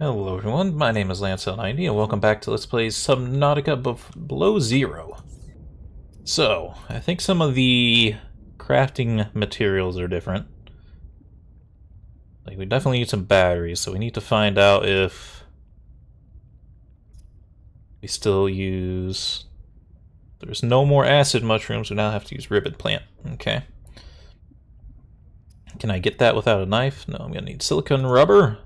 Hello everyone, my name is Lancel90 and welcome back to Let's Play Subnautica Below Zero. So, I think some of the crafting materials are different. Like, we definitely need some batteries, so we need to find out if we still use... There's no more acid mushrooms, we now have to use ribbon plant. Okay. Can I get that without a knife? No, I'm gonna need silicone rubber.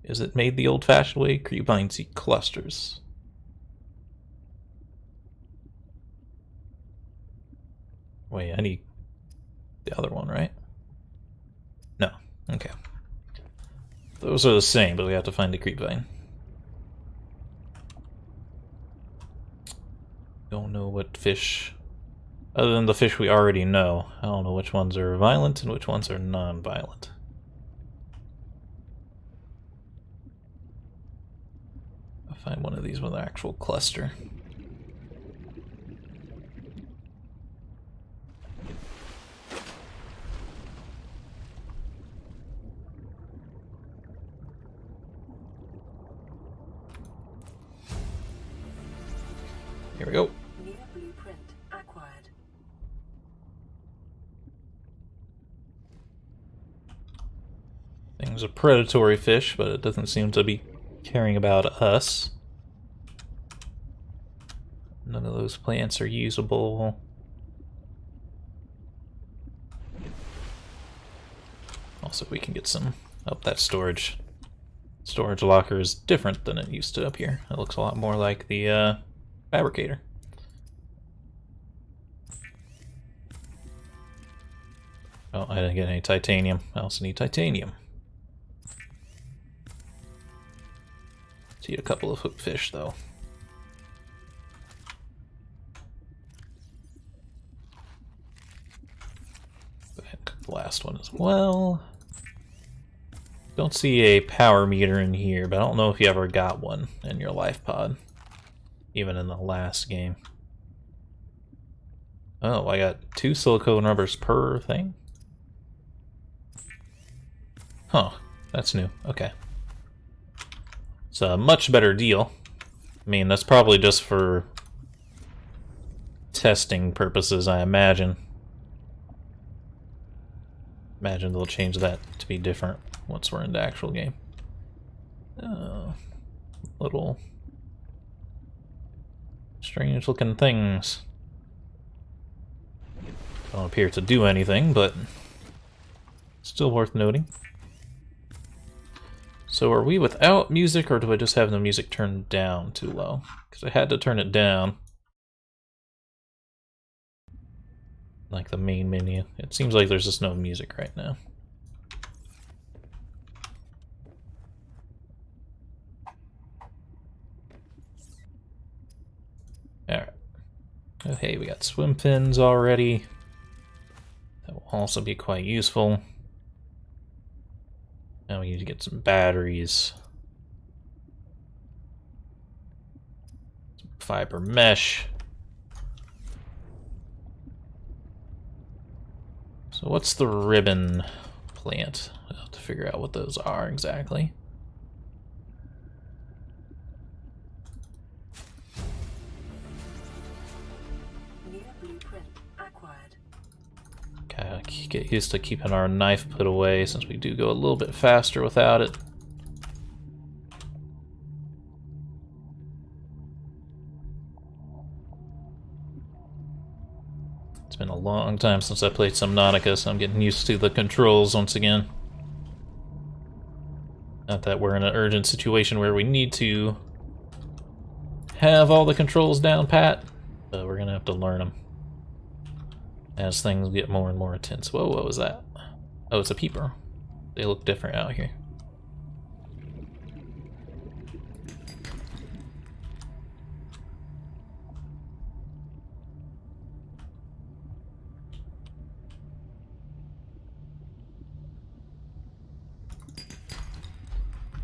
Is it made the old-fashioned way? Creepvine seed clusters. Wait, I need the other one, right? No. Okay. Those are the same, but we have to find the creepvine. Don't know what fish... Other than the fish we already know, I don't know which ones are violent and which ones are non-violent. I'll find one of these with an actual cluster. Here we go. New blueprint acquired. Thing's a predatory fish, but it doesn't seem to be caring about us. None of those plants are usable. Also, we can get some up that storage. Storage locker is different than it used to up here. It looks a lot more like the fabricator. Oh, I didn't get any titanium. I also need titanium. See a couple of hookfish though. Go ahead and cook the last one as well. Don't see a power meter in here, but I don't know if you ever got one in your life pod. Even in the last game. Oh, I got 2 silicone rubbers per thing? Huh, that's new. Okay. It's a much better deal. I mean, that's probably just for testing purposes, I imagine. Imagine they'll change that to be different once we're in the actual game. Little strange looking things. Don't appear to do anything, but still worth noting. So are we without music, or do I just have the music turned down too low? Because I had to turn it down. Like the main menu. It seems like there's just no music right now. Alright. Oh hey, we got swim fins already. That will also be quite useful. Now we need to get some batteries. Some fiber mesh. So what's the ribbon plant? I'll have to figure out what those are exactly. New blueprint acquired. Gotta get used to keeping our knife put away since we do go a little bit faster without it. It's been a long time since I played Subnautica, so I'm getting used to the controls once again. Not that we're in an urgent situation where we need to have all the controls down pat, but we're gonna have to learn them as things get more and more intense. Whoa, what was that? Oh, it's a peeper. They look different out here.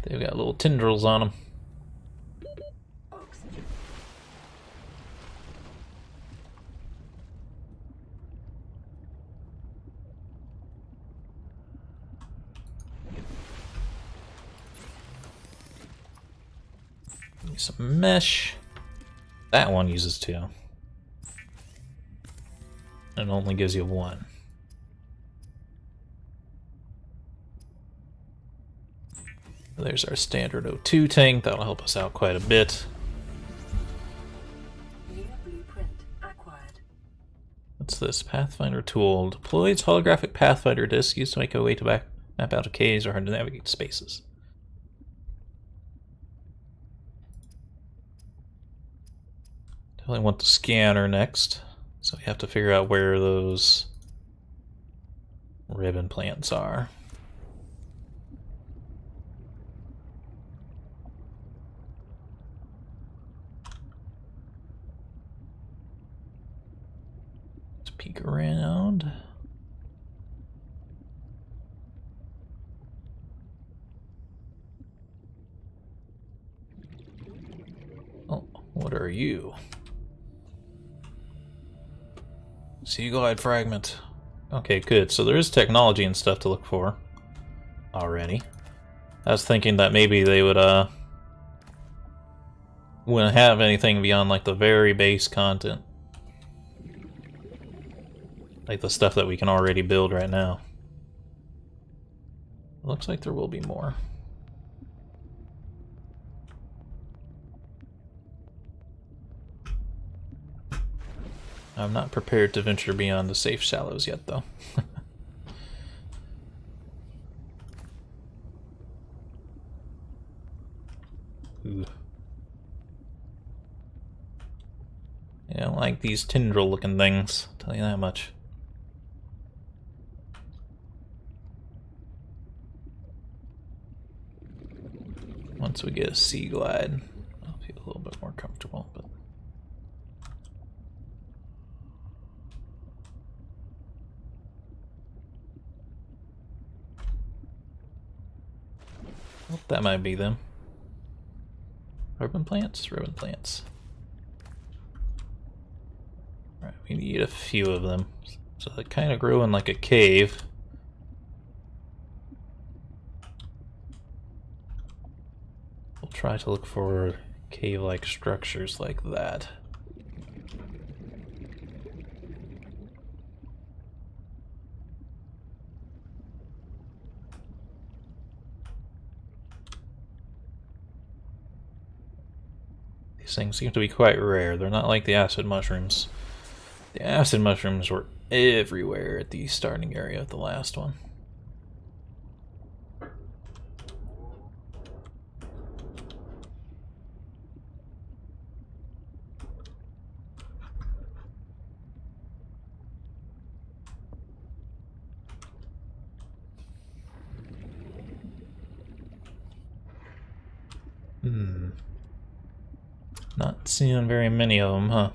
They've got little tendrils on them. Oxygen. some mesh. That one uses 2. And only gives you 1. There's our standard O2 tank. That'll help us out quite a bit. New blueprint acquired. What's this? Pathfinder tool. Deploys holographic Pathfinder disc used to make a way to map out of caves or hard to navigate spaces. Definitely want the scanner next. So we have to figure out where those ribbon plants are. Let's peek around. Oh, what are you? Sea glide fragment. Okay, good. So there is technology and stuff to look for already. I was thinking that maybe they wouldn't have anything beyond like the very base content. Like the stuff that we can already build right now. It looks like there will be more. I'm not prepared to venture beyond the safe shallows yet, though. Ooh. Yeah, I don't like these tendril-looking things, I'll tell you that much. Once we get a sea glide, I'll feel a little bit more comfortable, but... Oh, that might be them. Ribbon plants? Ribbon plants. Alright, we need a few of them. So they kind of grow in like a cave. We'll try to look for cave-like structures like that. These things seem to be quite rare. They're not like the acid mushrooms. The acid mushrooms were everywhere at the starting area of the last one. Not seeing very many of them, huh?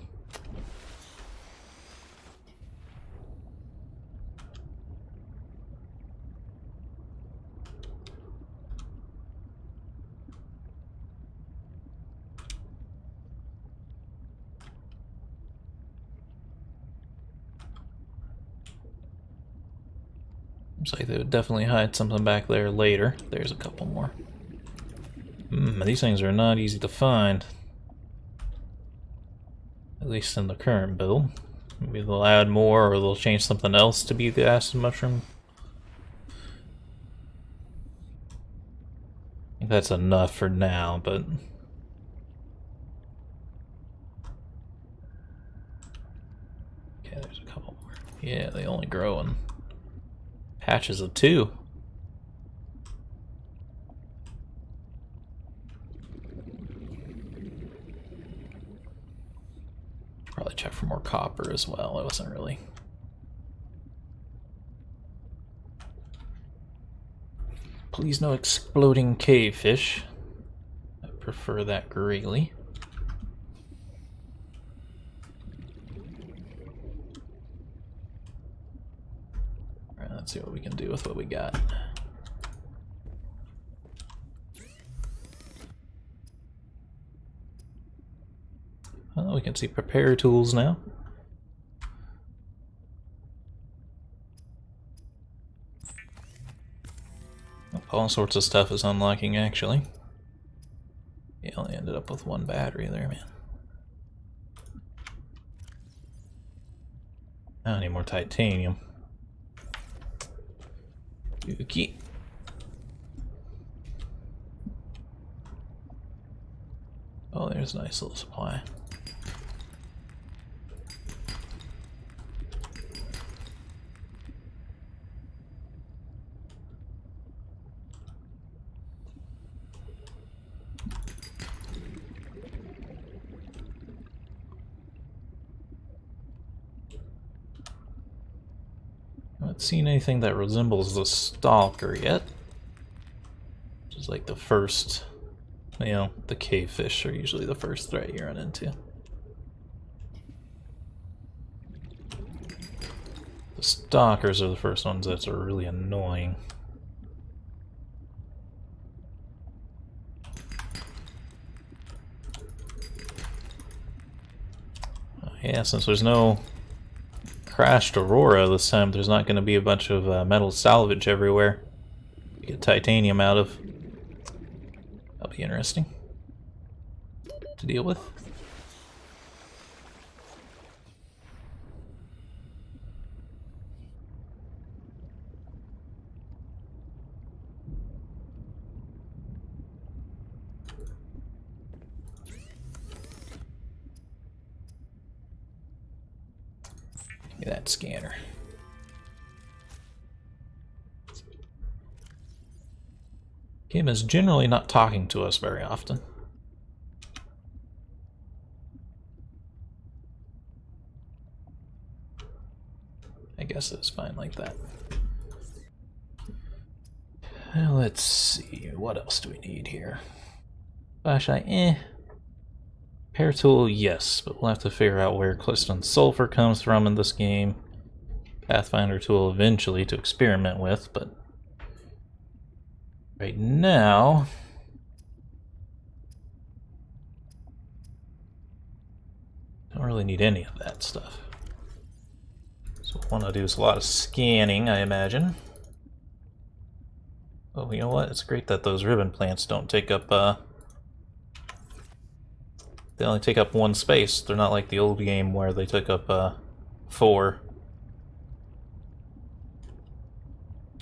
Looks like they would definitely hide something back there later. There's a couple more. These things are not easy to find. At least in the current build. Maybe they'll add more or they'll change something else to be the acid mushroom. I think that's enough for now, but... Okay, there's a couple more. Yeah, they only grow in patches of 2. Probably check for more copper as well. It wasn't really. Please no exploding cave fish. I prefer that greatly. Alright, let's see what we can do with what we got. Well, we can see prepare tools now. All sorts of stuff is unlocking, actually. You only ended up with one battery there, man. I don't need more titanium. Yuki. Oh, there's a nice little supply. I haven't seen anything that resembles the stalker yet. Which is like the first, you know, the cave fish are usually the first threat you run into. The stalkers are the first ones that are really annoying. Yeah, since there's no crashed Aurora this time, there's not going to be a bunch of metal salvage everywhere to get titanium out of. That'll be interesting to deal with. Give me that scanner. Game is generally not talking to us very often. I guess it's fine like that. Well, let's see, what else do we need here? Flashlight, Repair tool, yes, but we'll have to figure out where Clifton Sulfur comes from in this game. Pathfinder tool eventually to experiment with, but right now don't really need any of that stuff. So what I want to do is a lot of scanning, I imagine. Oh, you know what? It's great that those ribbon plants don't take up, they only take up one space. They're not like the old game where they took up, 4.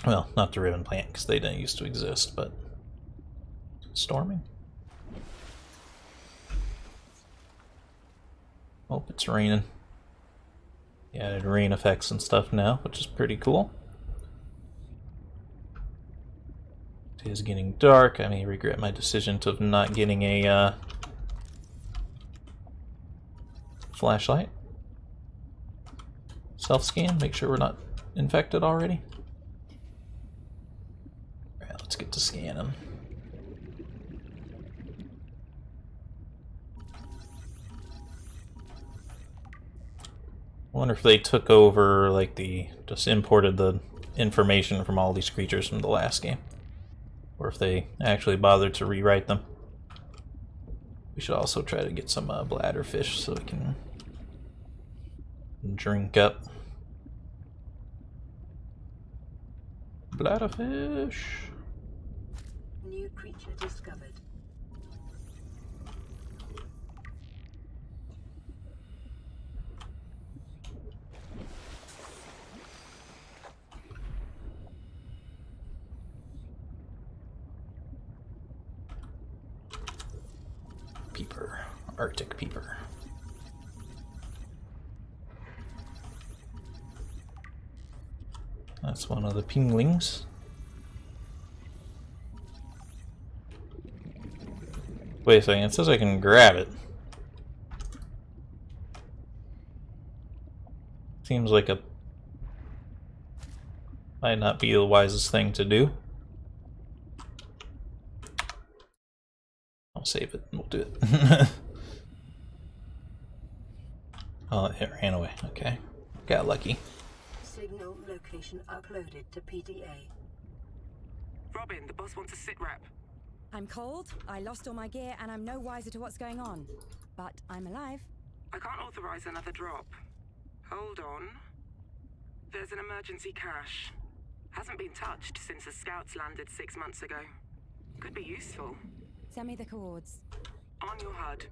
Well, not the ribbon plant, because they didn't used to exist, but... Storming? Oh, it's raining. Yeah, added rain effects and stuff now, which is pretty cool. It is getting dark. I may regret my decision of not getting a flashlight. Self-scan, make sure we're not infected already. Alright, let's get to scanning. I wonder if they took over, like, just imported the information from all these creatures from the last game. Or if they actually bothered to rewrite them. We should also try to get some bladderfish so we can drink up. Bladderfish. New creature discovered. Peeper. Arctic peeper. That's one of the penguins. Wait a second, it says I can grab it. Seems like might not be the wisest thing to do. I'll save it and we'll do it. Oh, it ran away. Okay. Got lucky. Signal location uploaded to PDA. Robin, the boss wants a sit rep. I'm cold, I lost all my gear, and I'm no wiser to what's going on. But I'm alive. I can't authorize another drop. Hold on. There's an emergency cache. Hasn't been touched since the scouts landed 6 months ago. Could be useful. Send me the coords. your HUD.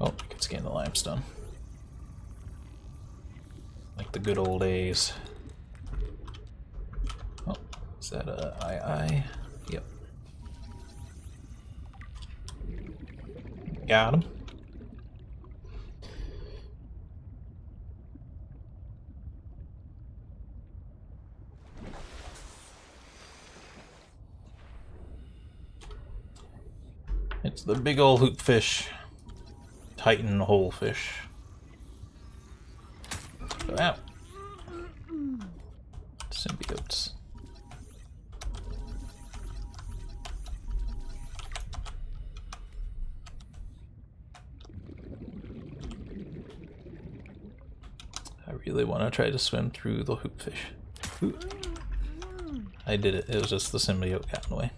Oh, I can scan the limestone. Like the good old days. Oh, is that a II? Yep. Got him. It's the big old hoop fish. Titan hole fish. Go out. Symbiotes. I really want to try to swim through the hoop fish. Ooh. I did it. It was just the symbiote got in the way.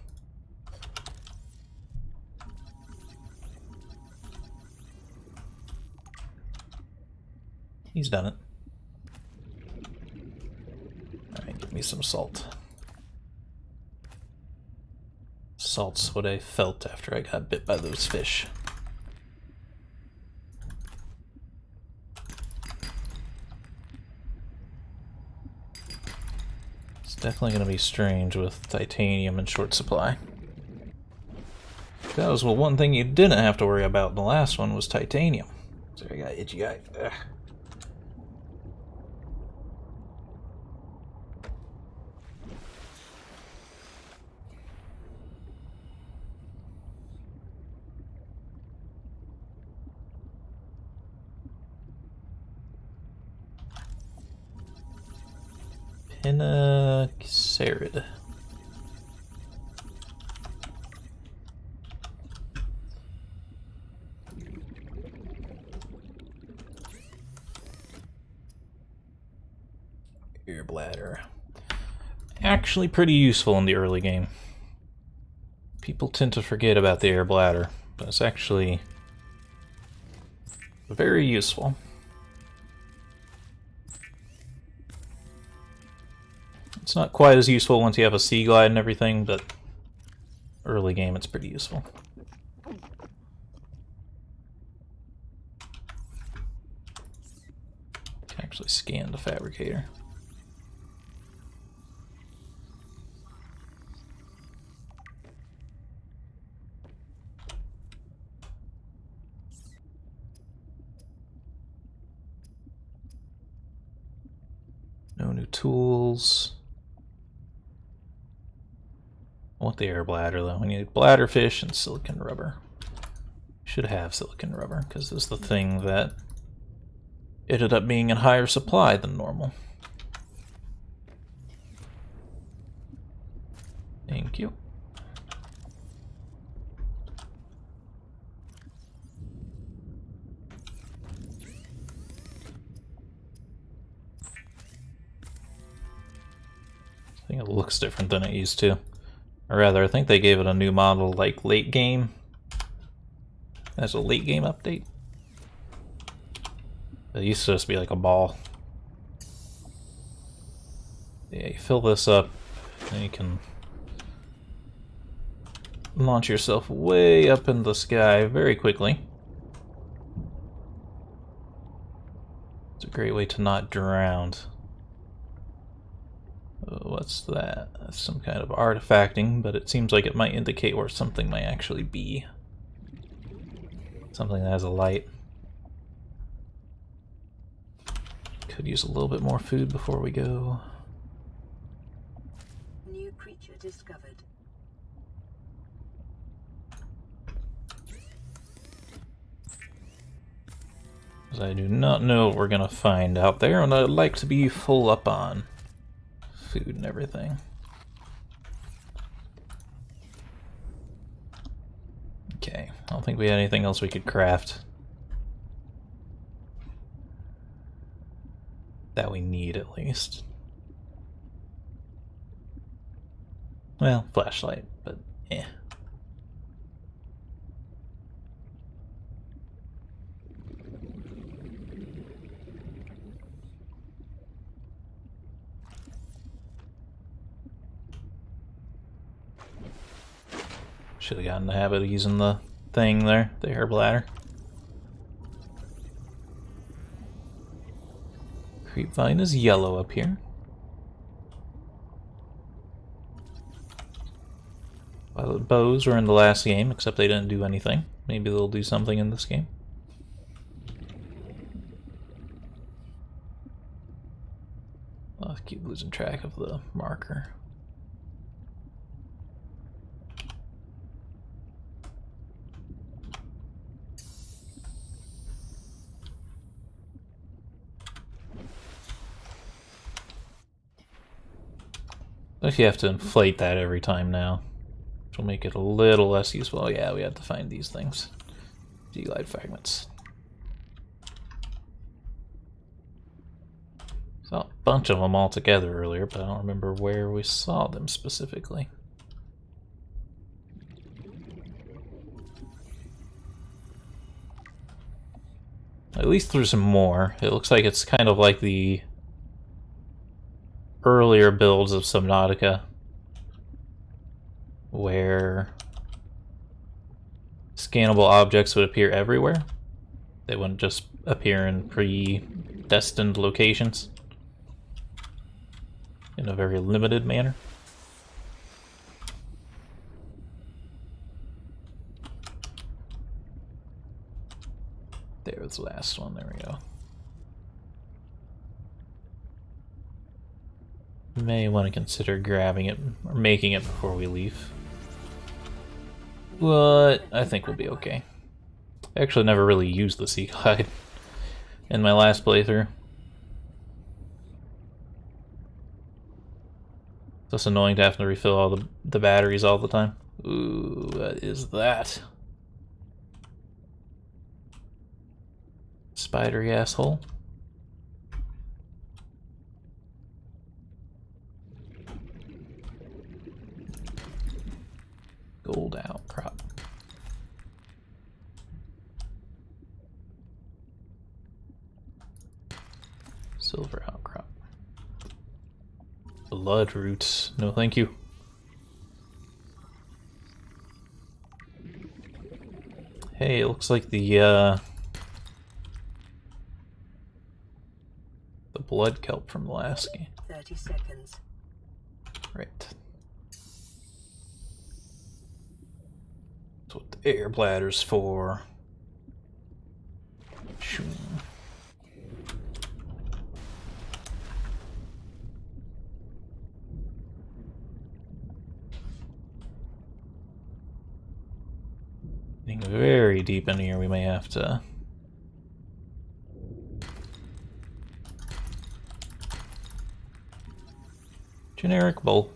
He's done it. Alright, give me some salt. Salt's what I felt after I got bit by those fish. It's definitely going to be strange with titanium in short supply. That was one thing you didn't have to worry about in the last one was titanium. So I got itchy eye. Ugh. Pinacerid. Air bladder. Actually pretty useful in the early game. People tend to forget about the air bladder, but it's actually very useful. It's not quite as useful once you have a sea glide and everything, but early game it's pretty useful. Can actually scan the fabricator. No new tools. I want the air bladder though. We need bladder fish and silicon rubber. Should have silicon rubber because it's the thing that ended up being in higher supply than normal. Thank you. I think it looks different than it used to. Or rather, I think they gave it a new model like late game. As a late game update. It used to just be like a ball. Yeah, you fill this up, and you can launch yourself way up in the sky very quickly. It's a great way to not drown. What's that? That's some kind of artifacting, but it seems like it might indicate where something might actually be. Something that has a light. Could use a little bit more food before we go. New creature discovered. Because I do not know what we're gonna find out there, and I'd like to be full up on food and everything. Okay, I don't think we had anything else we could craft. That we need, at least. Well, flashlight, but eh. Should have gotten the habit of using the thing there, the air bladder. Creepvine is yellow up here. Violet bows were in the last game, except they didn't do anything. Maybe they'll do something in this game. I'll keep losing track of the marker. If you have to inflate that every time now, which will make it a little less useful. Oh yeah, we have to find these things. G-glide fragments. Saw a bunch of them all together earlier, but I don't remember where we saw them specifically. At least through some more. It looks like it's kind of like the earlier builds of Subnautica, where scannable objects would appear everywhere. They wouldn't just appear in predestined locations in a very limited manner. There's the last one, there we go. May want to consider grabbing it or making it before we leave. But I think we'll be okay. I actually never really used the sea glide in my last playthrough. It's just annoying to have to refill all the batteries all the time. Ooh, what is that? Spidery asshole. Gold outcrop. Silver outcrop. Blood roots. No thank you. Hey, it looks like the blood kelp from the last game. 30 seconds. Right. That's what the air bladder's for. Shoo. Getting very deep in here, we may have to generic bowl.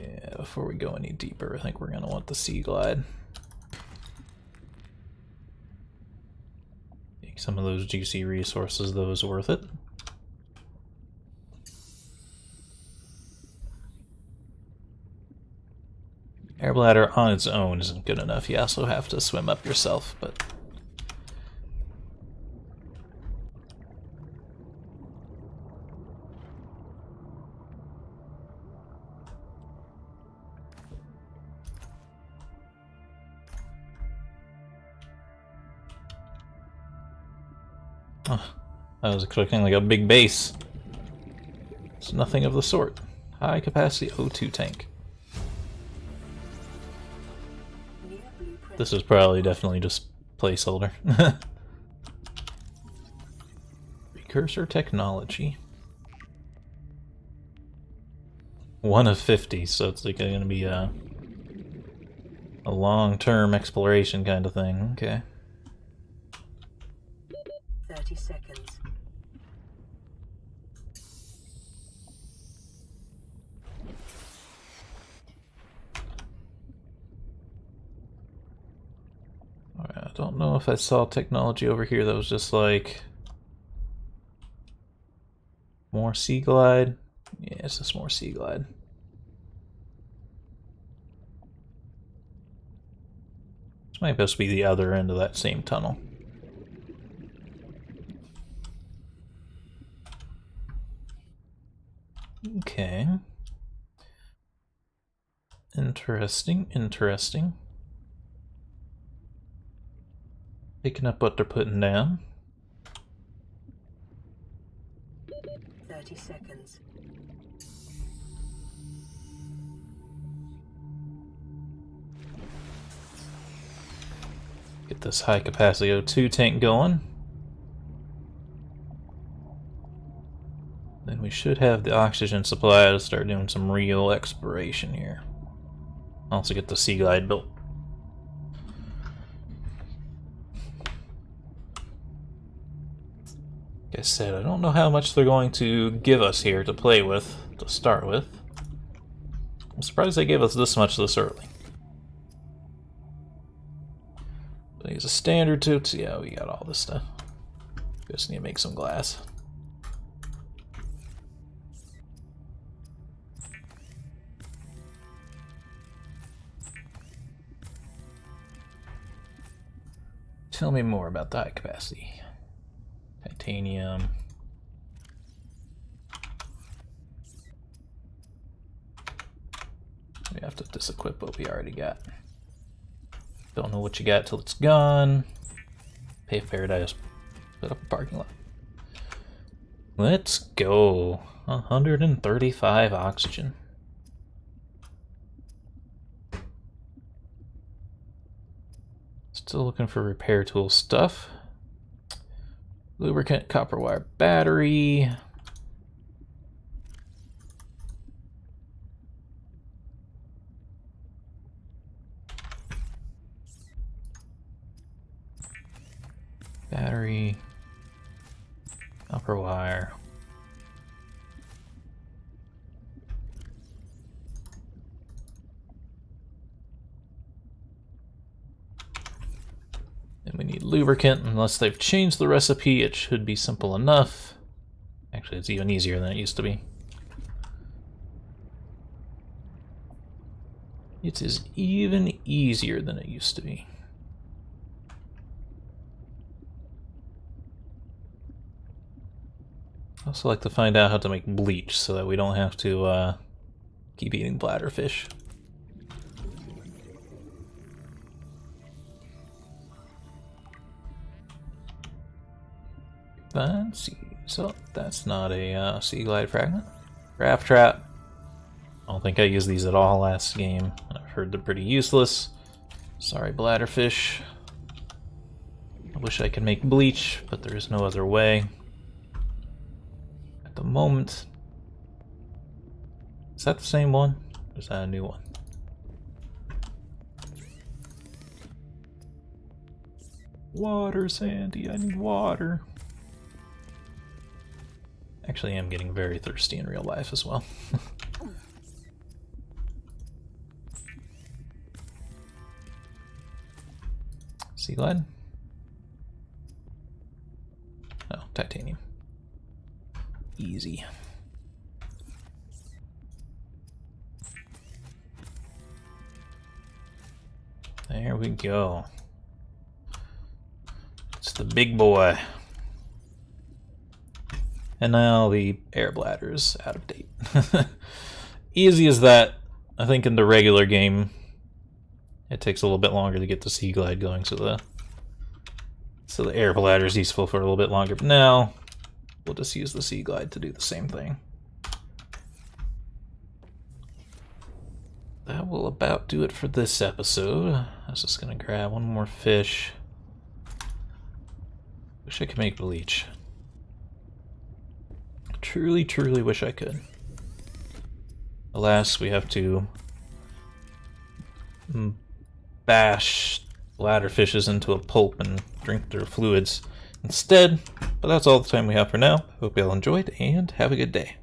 Yeah, before we go any deeper, I think we're gonna want the sea glide. Take some of those juicy resources, those worth it. Air bladder on its own isn't good enough. You also have to swim up yourself, but I was expecting like a big base. It's nothing of the sort. High capacity O2 tank. This is probably definitely just placeholder. Precursor technology. 1 of 50, so it's like going to be a long-term exploration kind of thing. Okay. 30 seconds. I don't know if I saw technology over here that was just like more sea glide. Yeah, it's just more sea glide. This might just be the other end of that same tunnel. Okay. Interesting, interesting. Picking up what they're putting down. 30 seconds. Get this high capacity O2 tank going. Then we should have the oxygen supply to start doing some real exploration here. Also get the Sea Glide built. Like I said, I don't know how much they're going to give us here to play with, to start with. I'm surprised they gave us this much this early. But use a standard too. Yeah, we got all this stuff. Just need to make some glass. Tell me more about the high capacity. Titanium. We have to disequip what we already got. Don't know what you got till it's gone. Pay Paradise. Put up a parking lot. Let's go. 135 oxygen. Still looking for repair tool stuff. Lubricant, copper wire battery. Battery, copper wire. And we need lubricant. Unless they've changed the recipe, it should be simple enough. Actually, it's even easier than it used to be. It is even easier than it used to be. I also like to find out how to make bleach so that we don't have to keep eating bladderfish. Let's see. So that's not a sea glide fragment. Raft trap. I don't think I used these at all last game. I've heard they're pretty useless. Sorry, bladderfish. I wish I could make bleach, but there is no other way. At the moment. Is that the same one? Or is that a new one? Water, Sandy. I need water. Actually, I'm getting very thirsty in real life as well. Sea glide? Oh, titanium. Easy. There we go. It's the big boy. And now the air bladder is out of date. Easy as that. I think in the regular game it takes a little bit longer to get the sea glide going, so the air bladder is useful for a little bit longer. But now we'll just use the sea glide to do the same thing. That will about do it for this episode. I was just gonna grab one more fish. Wish I could make bleach. Truly, truly wish I could. Alas, we have to bash bladderfishes into a pulp and drink their fluids instead. But that's all the time we have for now. Hope you all enjoyed, and have a good day.